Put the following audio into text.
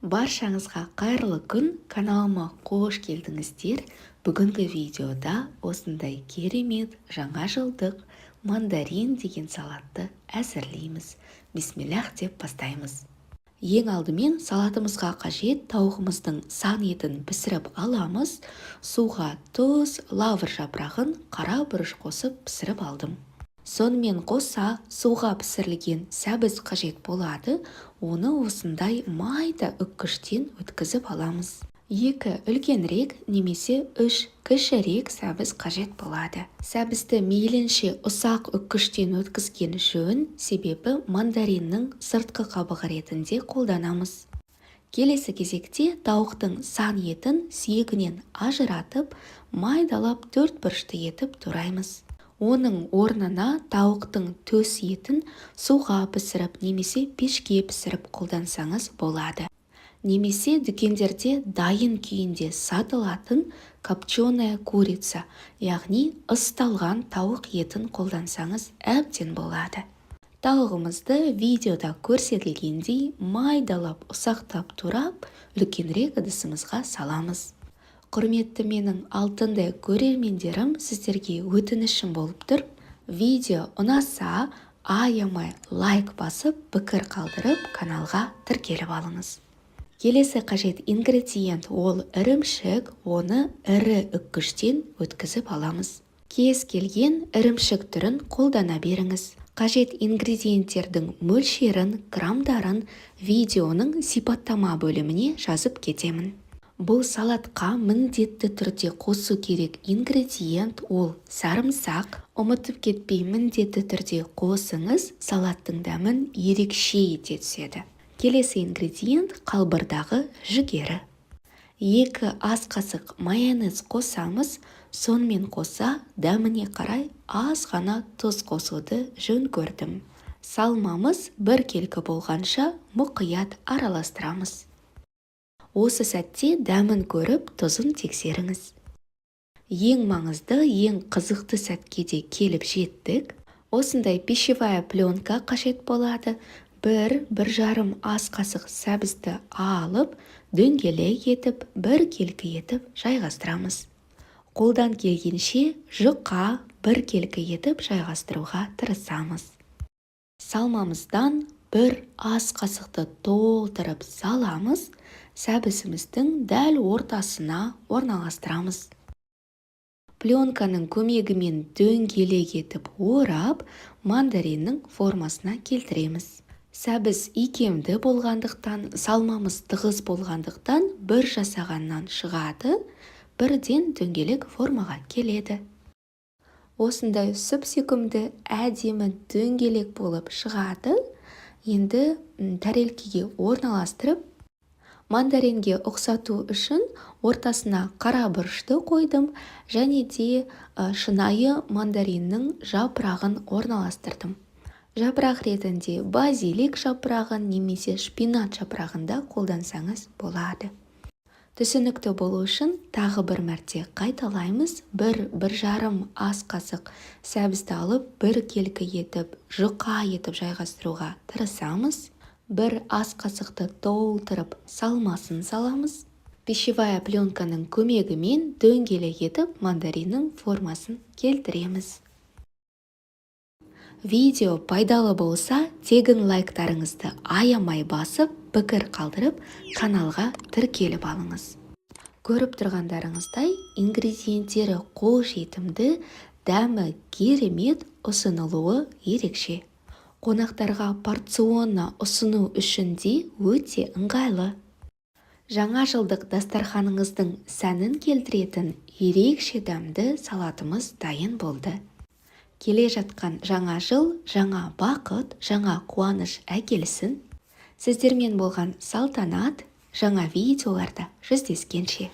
Баршаңызға қайырлы күн, каналыма қош келдіңіздер. Бүгінгі видеода осындай керемет жаңа жылдық мандарин деген салатты әзірлейміз. Бисмиллах деп бастаймыз. Ең алдымен салатымызға қажет тауығымыздың сан етін пісіріп аламыз. Суға тұз, лавр жапырағын, қара бұрыш қосып пісіріп алдым. Сонымен қоса суға пісірілген сәбіз қажет болады. Оны осындай майда үккіштен өткізіп аламыз. 2 үлкенірек немесе 3 кішірек сәбіз қажет болады. Сәбізді мейлінше ұсақ үккіштен өткізген жөн, себебі мандариннің сыртқы қабығы ретінде қолданамыз. Келесі кезекте тауықтың сан етін сүйегінен ажыратып, майдалап 4 бұрышты етіп тураймыз. Оның орнына тауықтың төс етін суға пісіріп немесе пешке пісіріп қолдансаңыз болады. Немесе дүкендерде дайын күйінде сатылатын копченая курица, яғни ысталған тауық етін қолдансаңыз әбден болады. Тауығымызды видеода көрсетілгендей майдалап ұсақтап турап, үлкенірек ыдысымызға саламыз. Құрметті менің алтындай көрермендерім, сіздерге өтінішім болып тұр. Видео ұнаса, аямай лайк басып, пікір қалдырып, каналға тіркеліп алыңыз. Келесі қажет ингредиент ол ірімшік, оны ірі үккіштен өткізіп аламыз. Кез келген ірімшік түрін қолдана беріңіз. Қажет ингредиенттердің мөлшерін, грамдарын видеоның сипаттама бөліміне жазып кетемін. Бұл салатқа міндетті түрде қосу керек ингредиент ол сарымсақ. Ұмытып кетпей міндетті түрде қосыңыз, салаттың дәмін ерекше ете түседі. Келесі ингредиент қалбырдағы жүгері. 2 ас қасық майонез қосамыз, сонымен қоса дәміне қарай аз ғана тұз қосуды жөн көрдім. Салмамыз 1 келкі болғанша мұқият араластырамыз. Осы сәтте дәмін көріп, тұзын тексеріңіз. Ең маңызды, ең қызықты сәтке де келіп жеттік. Осындай пищевая пленка қажет болады. 1-1,5 ас қасық сәбізді алып, дөңгелек етіп, 1 келкі етіп жайғастырамыз. Қолдан келгенше жұқа 1 келкі етіп жайғастыруға тырысамыз. Салмамыздан 1 ас қасықты толтырып саламыз. Сәбізіміздің дәл ортасына орналастырамыз. Пленканың көмегімен дөңгелек етіп орап, мандариннің формасына келтіреміз. Сәбіз икемді болғандықтан, салмамыз тығыз болғандықтан 1 жасағаннан шығады, 1-ден дөңгелек формаға келеді. Осындай сүп-сүйкімді әдемі дөңгелек болып шығады. Енді тәрелкеге орналастырып, мандаринге ұқсату үшін ортасына қара бұрышты қойдым және де шынайы мандариннің жапырағын орналастырдым. Жапырақ ретінде базилик жапырағын немесе шпинат жапырағын да қолдансаңыз болады. Түсінікті болу үшін тағы бір мәрте қайталаймыз. 1-1,5 ас қасық сәбізді алып, 1 келкі етіп, жұқа етіп жайғастыруға тырысамыз. 1 ас қасықты толтырып салмасын саламыз. Пищевая пленканың көмегімен дөңгелек етіп мандариннің формасын келтіреміз. Видео пайдалы болса, тегін лайктарыңызды аямай басып, пікір қалдырып, каналға тіркеліп алыңыз. Көріп тұрғандарыңыздай, ингредиенттері қол жетімді, дәмі керемет, ұсынылуы ерекше. Қонақтарға порционна ұсыну үшін де өте ыңғайлы. Жаңа жылдық дастарханыңыздың сәнін келтіретін ерекше дәмді салатымыз дайын болды. Келе жатқан жаңа жыл, жаңа бақыт, жаңа қуаныш әкелсін. Сіздермен болған салтанат, жаңа видеоларда жүздескенше.